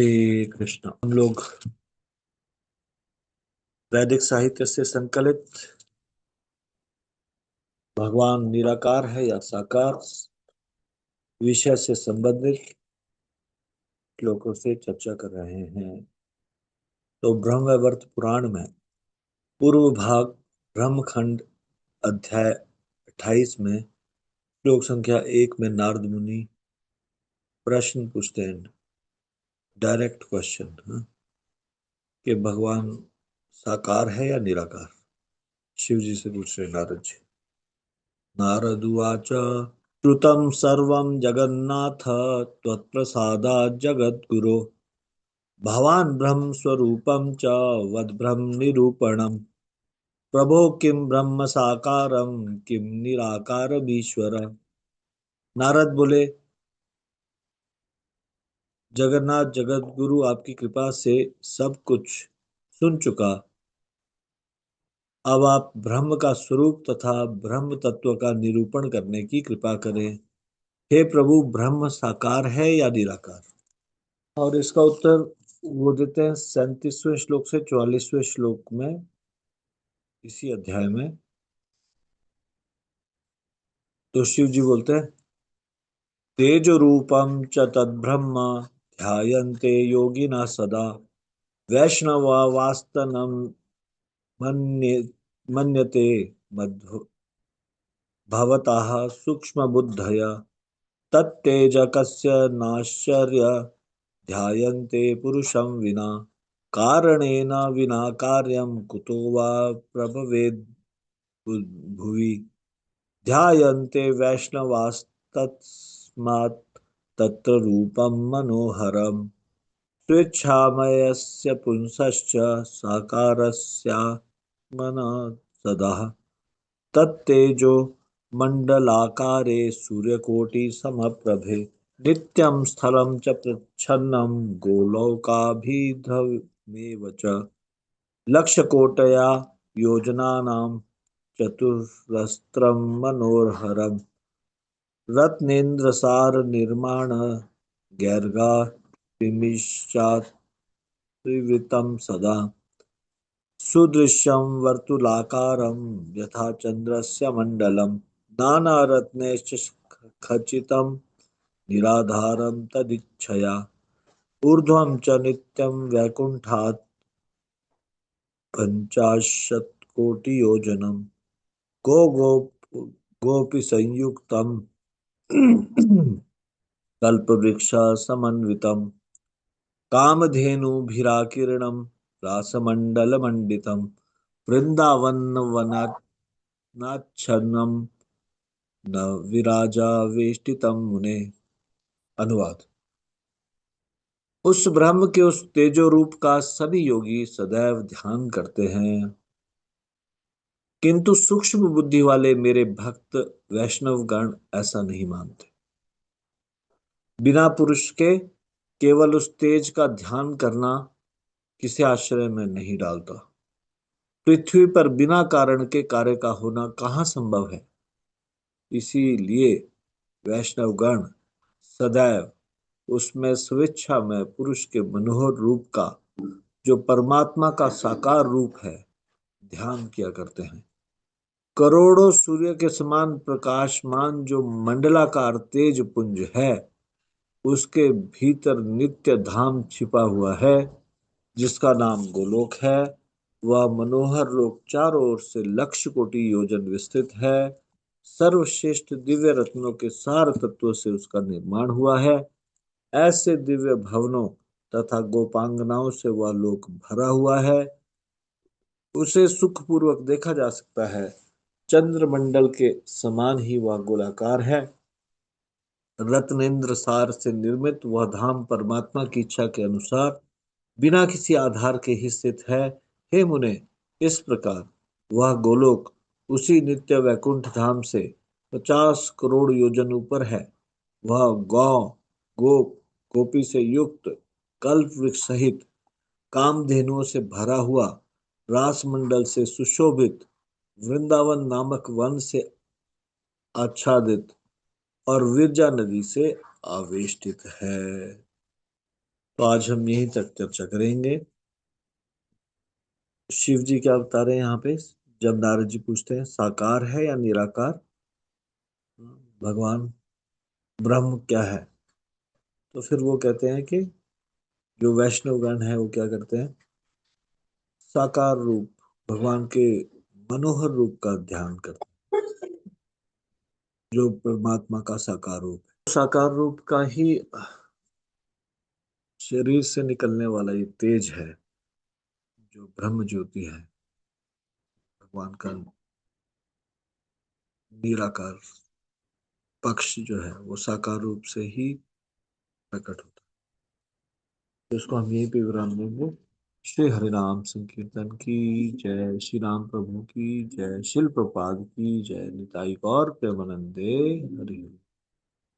हरे कृष्ण। हम लोग वैदिक साहित्य से संकलित भगवान निराकार है या साकार विषय से संबंधित श्लोकों से चर्चा कर रहे हैं। तो ब्रह्मवैवर्त पुराण में पूर्व भाग ब्रह्मखंड अध्याय 28 में श्लोक संख्या 1 में नारद मुनि प्रश्न पूछते हैं। डायरेक्ट क्वेश्चन कि भगवान साकार है या निराकार। शिव जी से पूछ रहे नारद जी। नारद उवाच श्रुतं सर्वं जगन्नाथ त्वत्प्रसादात् जगद्गुरो भवान् ब्रह्म स्वरूपं च वद्ब्रह्म निरूपणम् प्रभो किं ब्रह्म साकारं किं निराकारमीश्वर। नारद बोले, जगन्नाथ जगद्गुरु आपकी कृपा से सब कुछ सुन चुका। अब आप ब्रह्म का स्वरूप तथा ब्रह्म तत्व का निरूपण करने की कृपा करें। हे प्रभु, ब्रह्म साकार है या निराकार। और इसका उत्तर वो देते हैं 37वें श्लोक से 44वें श्लोक में, इसी अध्याय में। तो शिव जी बोलते हैं, तेज रूपम च तद्ब्रह्म ध्यायन्ते योगिना सदा वैष्णवा वास्तनम मन्ये मन्यते मध्व भवतः सूक्ष्म बुद्धया तत्तेज कस्य नाश्चर्य ध्यायन्ते पुरुषं विना कारणेन विना कार्यं कुतो वा प्रभवेद् भुवि ध्यायन्ते वैष्णवास्तस्मात् तत्र रूपं मनोहरम् स्वेच्छामयस्य पुंसश्च साकारस्यात्मनः सदा तत्तेजो मण्डलाकारे सूर्यकोटिसमप्रभे नित्यं स्थलं च प्रच्छन्नं गोलोकाभिधमेव च लक्षकोटया योजनानां चतुरस्रं मनोहरम् रत्नेन्द्रसार निर्माण गैर्गा त्रिमिश्चात्रिवृतं सदा सुदृश्यं वर्तुलाकारं यथा चन्द्रस्य मण्डलं नानारत्नैश्च खचितं निराधारं तदिच्छया ऊर्ध्वं च नित्यं वैकुण्ठात् पञ्चाशत्कोटियोजनं गोपी संयुक्तं कल्पवृक्षसमन्वितं कामधेनुभिराकीर्णं रासमण्डलमण्डितं वृन्दावनवनाच्छन्नं न विराजावेष्टितं मुने। अनुवाद। उस ब्रह्म के उस तेजो रूप का सभी योगी सदैव ध्यान करते हैं, किंतु सूक्ष्म बुद्धि वाले मेरे भक्त वैष्णव गण ऐसा नहीं मानते। बिना पुरुष के केवल उस तेज का ध्यान करना किसी आश्रय में नहीं डालता। पृथ्वी पर बिना कारण के कार्य का होना कहाँ संभव है। इसीलिए वैष्णवगण सदैव उसमें स्वेच्छा में पुरुष के मनोहर रूप का, जो परमात्मा का साकार रूप है, ध्यान किया करते हैं। करोड़ों सूर्य के समान प्रकाशमान जो मंडलाकार तेज पुंज है, उसके भीतर नित्य धाम छिपा हुआ है, जिसका नाम गोलोक है। वह मनोहर लोक चारों ओर से लक्ष कोटि योजन विस्तृत है। सर्वश्रेष्ठ दिव्य रत्नों के सार तत्वों से उसका निर्माण हुआ है। ऐसे दिव्य भवनों तथा गोपांगनाओं से वह लोक भरा हुआ है। उसे सुखपूर्वक देखा जा सकता है। चंद्रमंडल के समान ही वह गोलाकार है। रत्नेन्द्र सार से निर्मित वह धाम परमात्मा की इच्छा के अनुसार बिना किसी आधार के ही स्थित है। हे मुने, इस प्रकार वह गोलोक उसी नित्य वैकुंठ धाम से 50 करोड़ योजन ऊपर है। वह गौ गोप गोपी से युक्त कल्प वृक्ष सहित कामधेनुओं से भरा हुआ, रास मंडल से सुशोभित, वृंदावन नामक वन से आच्छादित और विरजा नदी से आवेष्टित है। तो आज हम यहीं तक चर्चा करेंगे। शिव जी क्या बता रहे हैं यहाँ पे? जब नारद जी पूछते हैं साकार है या निराकार, भगवान ब्रह्म क्या है, तो फिर वो कहते हैं कि जो वैष्णवगण है वो क्या करते हैं, साकार रूप भगवान के मनोहर रूप का ध्यान करते हैं, जो परमात्मा का साकार रूप है। साकार रूप का ही शरीर से निकलने वाला ये तेज है, जो ब्रह्म ज्योति है, भगवान का निराकार पक्ष जो है वो साकार रूप से ही प्रकट होता है। तो इसको हम यहीं पे विराम देंगे। श्री हरिनाम संकीर्तन की जय, श्री राम प्रभु की जय, शिल प्रपाद की जय, निताई गौर प्रेमानंदे हरि।